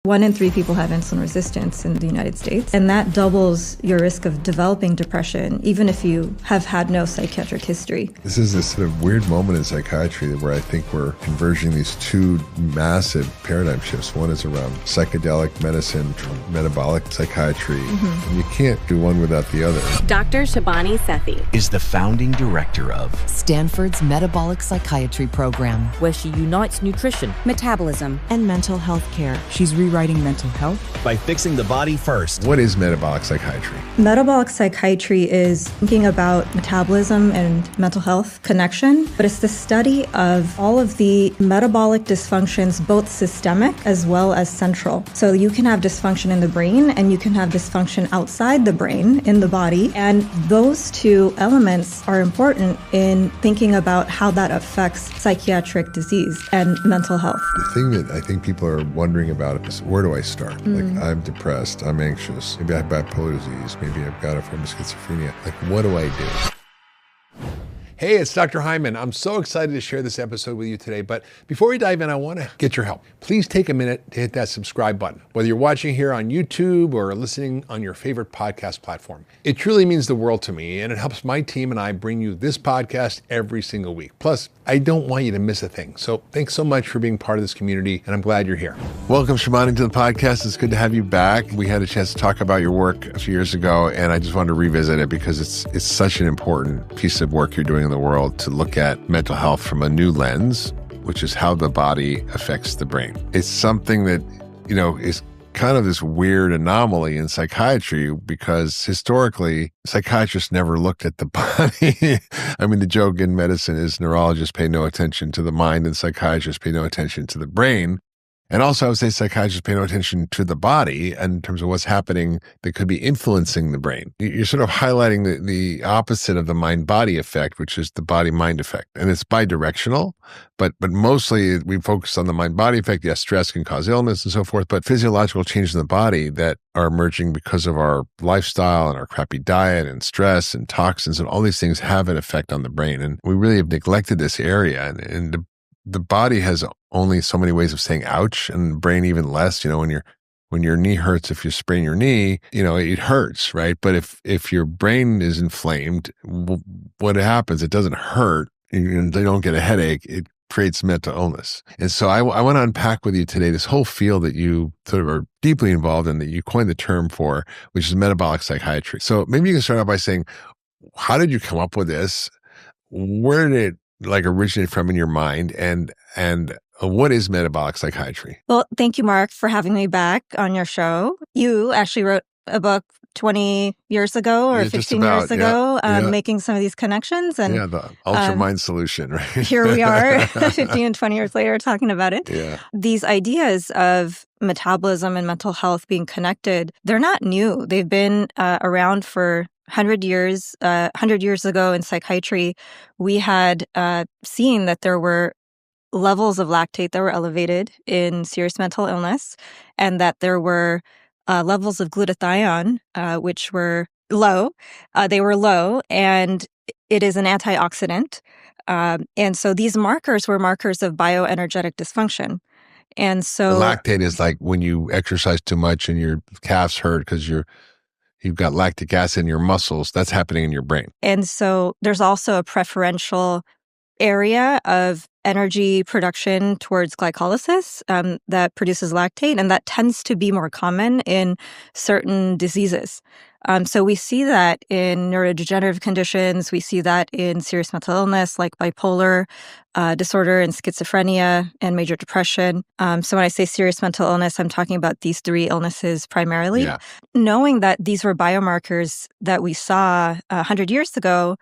1 in 3 people have insulin resistance in the United States, and that doubles your risk of developing depression, even if you have had no psychiatric history. This is this sort of weird moment in psychiatry where I think we're converging these two massive paradigm shifts. One is around psychedelic medicine, metabolic psychiatry, and you can't do one without the other. Dr. Shebani Sethi is the founding director of Stanford's Metabolic Psychiatry Program, where she unites nutrition, metabolism, and mental health care. She's rewriting mental health by fixing the body first. What is metabolic psychiatry? Metabolic psychiatry is thinking about metabolism and mental health connection, but it's the study of all of the metabolic dysfunctions, both systemic as well as central. So you can have dysfunction in the brain and you can have dysfunction outside the brain in the body, and those two elements are important in thinking about how that affects psychiatric disease and mental health. The thing that I think people are wondering about is, where do I start? Like, I'm depressed, I'm anxious, maybe I have bipolar disease, maybe I've got a form of schizophrenia. Like, what do I do? Hey, it's Dr. Hyman. I'm so excited to share this episode with you today, but before we dive in, I want to get your help. Please take a minute to hit that subscribe button, whether you're watching here on YouTube or listening on your favorite podcast platform. It truly means the world to me, and it helps my team and I bring you this podcast every single week. Plus, I don't want you to miss a thing. So thanks so much for being part of this community, and I'm glad you're here. Welcome, Shebani, to the podcast. It's good to have you back. We had a chance to talk about your work a few years ago, and I just wanted to revisit it because it's such an important piece of work you're doing in the world to look at mental health from a new lens, which is how the body affects the brain. It's something that, is kind of this weird anomaly in psychiatry because historically, psychiatrists never looked at the body. I mean, the joke in medicine is neurologists pay no attention to the mind and psychiatrists pay no attention to the brain. And also, I would say psychiatrists pay no attention to the body in terms of what's happening that could be influencing the brain. You're sort of highlighting the opposite of the mind-body effect, which is the body-mind effect. And it's bidirectional, but mostly we focus on the mind-body effect. Yes, stress can cause illness and so forth, but physiological changes in the body that are emerging because of our lifestyle and our crappy diet and stress and toxins and all these things have an effect on the brain. And we really have neglected this area. And the body has only so many ways of saying ouch, and the brain even less. When your knee hurts, if you sprain your knee, it hurts, right? But if your brain is inflamed, what happens? It doesn't hurt. They don't get a headache. It creates mental illness. And so I want to unpack with you today this whole field that you sort of are deeply involved in, that you coined the term for, which is metabolic psychiatry. So maybe you can start out by saying, how did you come up with this? Where did it originate from in your mind, and what is metabolic psychiatry? Well, thank you, Mark, for having me back on your show. You actually wrote a book 20 years ago or 15 years ago, making some of these connections. And the Ultra Mind Solution, right? Here we are 15 and 20 years later talking about it. Yeah. These ideas of metabolism and mental health being connected, they're not new. They've been around for 100 years. 100 years ago in psychiatry, we had seen that there were levels of lactate that were elevated in serious mental illness, and that there were levels of glutathione, which were low. They were low, and it is an antioxidant. And so these markers were markers of bioenergetic dysfunction. And so lactate is like when you exercise too much and your calves hurt because you've got lactic acid in your muscles. That's happening in your brain. And so there's also a preferential area of energy production towards glycolysis that produces lactate, and that tends to be more common in certain diseases. So we see that in neurodegenerative conditions. We see that in serious mental illness like bipolar disorder and schizophrenia and major depression. So when I say serious mental illness, I'm talking about these 3 illnesses primarily. Yeah. Knowing that these were biomarkers that we saw 100 years ago,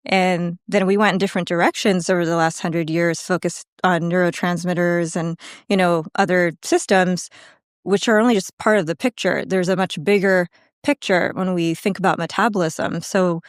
and then we went in different directions over the last 100 years, focused on neurotransmitters and, other systems, which are only just part of the picture. There's a much bigger picture when we think about metabolism. So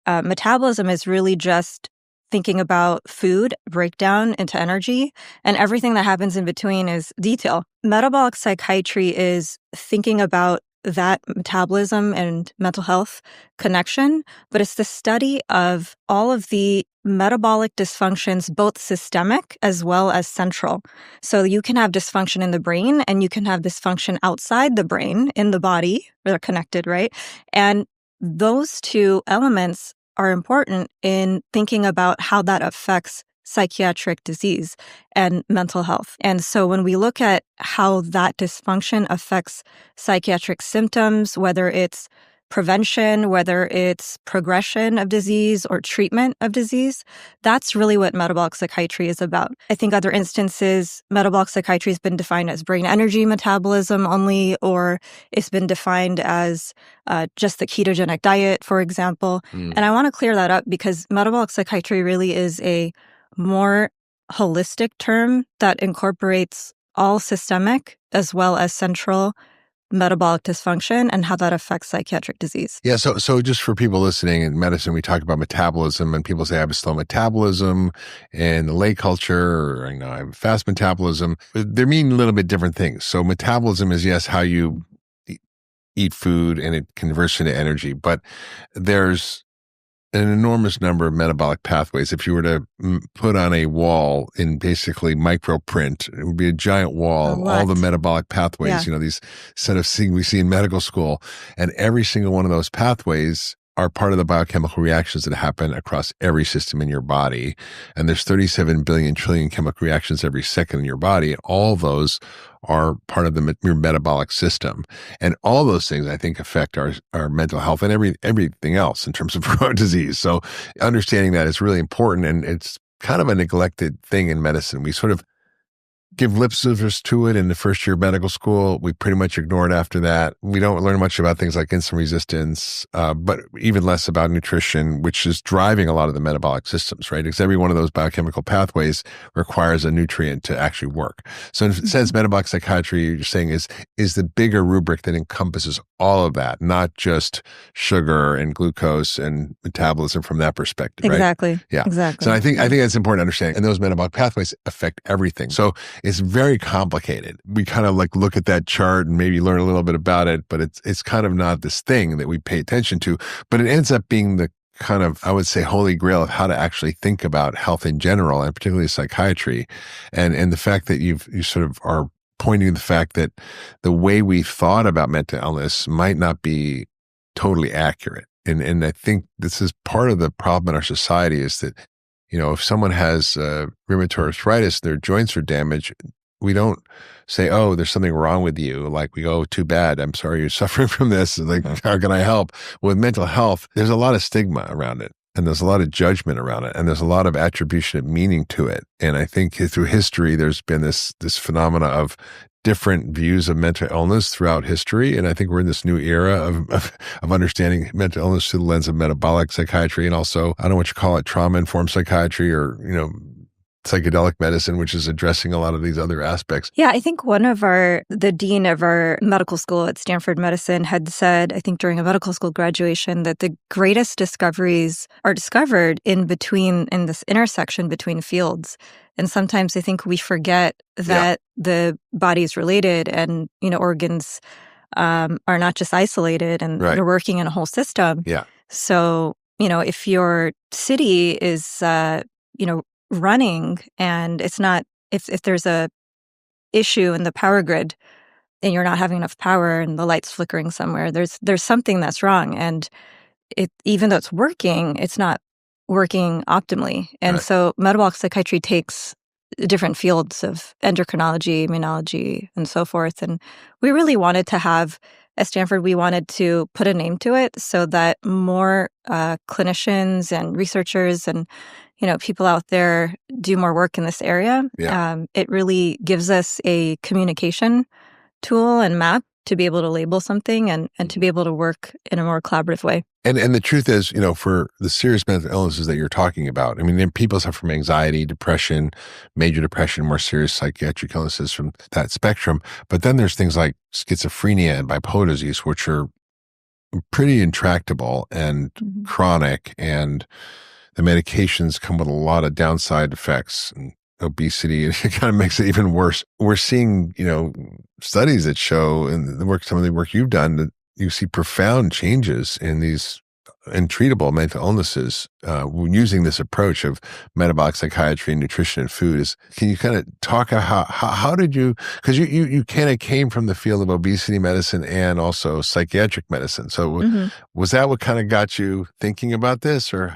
metabolism is really just thinking about food breakdown into energy, and everything that happens in between is detail. Metabolic psychiatry is thinking about that metabolism and mental health connection, but it's the study of all of the metabolic dysfunctions, both systemic as well as central. So you can have dysfunction in the brain and you can have dysfunction outside the brain in the body. They're connected, right? And those two elements are important in thinking about how that affects psychiatric disease and mental health. And so when we look at how that dysfunction affects psychiatric symptoms, whether it's prevention, whether it's progression of disease or treatment of disease, that's really what metabolic psychiatry is about. I think other instances, metabolic psychiatry has been defined as brain energy metabolism only, or it's been defined as just the ketogenic diet, for example. And I want to clear that up because metabolic psychiatry really is a more holistic term that incorporates all systemic as well as central metabolic dysfunction and how that affects psychiatric disease. Yeah, so just for people listening, in medicine, we talk about metabolism, and people say I have a slow metabolism. In the lay culture, or I have fast metabolism. They mean a little bit different things. So metabolism is, yes, how you eat food and it converts into energy, but there's an enormous number of metabolic pathways. If you were to put on a wall in basically microprint, it would be a giant wall, all the metabolic pathways, these set of things we see in medical school. And every single one of those pathways are part of the biochemical reactions that happen across every system in your body. And there's 37 billion trillion chemical reactions every second in your body. All those are part of your metabolic system. And all those things, I think, affect our mental health and everything else in terms of disease. So understanding that is really important. And it's kind of a neglected thing in medicine. We sort of give lip service to it in the first year of medical school. We pretty much ignore it after that. We don't learn much about things like insulin resistance, but even less about nutrition, which is driving a lot of the metabolic systems, right? Because every one of those biochemical pathways requires a nutrient to actually work. So in a sense, metabolic psychiatry, you're saying, is the bigger rubric that encompasses all of that, not just sugar and glucose and metabolism from that perspective, right? Exactly. Yeah. Exactly. So I think that's important to understand. And those metabolic pathways affect everything. So it's very complicated. We kind of like look at that chart and maybe learn a little bit about it, but it's kind of not this thing that we pay attention to. But it ends up being the kind of, I would say, holy grail of how to actually think about health in general, and particularly psychiatry. And the fact that you sort of are pointing to the fact that the way we thought about mental illness might not be totally accurate. And I think this is part of the problem in our society is that, if someone has rheumatoid arthritis, their joints are damaged, we don't say, oh, there's something wrong with you. Like we go, oh, too bad. I'm sorry you're suffering from this. Like, how can I help? With mental health, there's a lot of stigma around it. And there's a lot of judgment around it. And there's a lot of attribution of meaning to it. And I think through history, there's been this phenomena of different views of mental illness throughout history. And I think we're in this new era of understanding mental illness through the lens of metabolic psychiatry. And also, I don't know what you call it, trauma-informed psychiatry or, psychedelic medicine, which is addressing a lot of these other aspects. Yeah, I think the dean of our medical school at Stanford Medicine had said, I think during a medical school graduation, that the greatest discoveries are discovered in this intersection between fields. And sometimes I think we forget that the body is related and, organs are not just isolated and they're working in a whole system. Yeah. So, if your city is, running and it's not, if there's a issue in the power grid and you're not having enough power and the light's flickering somewhere, there's something that's wrong. And even though it's working, it's not working optimally. And so metabolic psychiatry takes different fields of endocrinology, immunology, and so forth. And we really wanted to have, at Stanford, we wanted to put a name to it so that more clinicians and researchers and people out there do more work in this area. Yeah. It really gives us a communication tool and map to be able to label something and to be able to work in a more collaborative way. And the truth is, for the serious mental illnesses that you're talking about, I mean, people suffer from anxiety, depression, major depression, more serious psychiatric illnesses from that spectrum. But then there's things like schizophrenia and bipolar disease, which are pretty intractable and chronic, and the medications come with a lot of downside effects. And obesity, and it kind of makes it even worse. We're seeing, studies that show in some of the work you've done that you see profound changes in these untreatable mental illnesses using this approach of metabolic psychiatry, nutrition, and food. Can you kind of talk about how did you, because you kind of came from the field of obesity medicine and also psychiatric medicine. So was that what kind of got you thinking about this, or?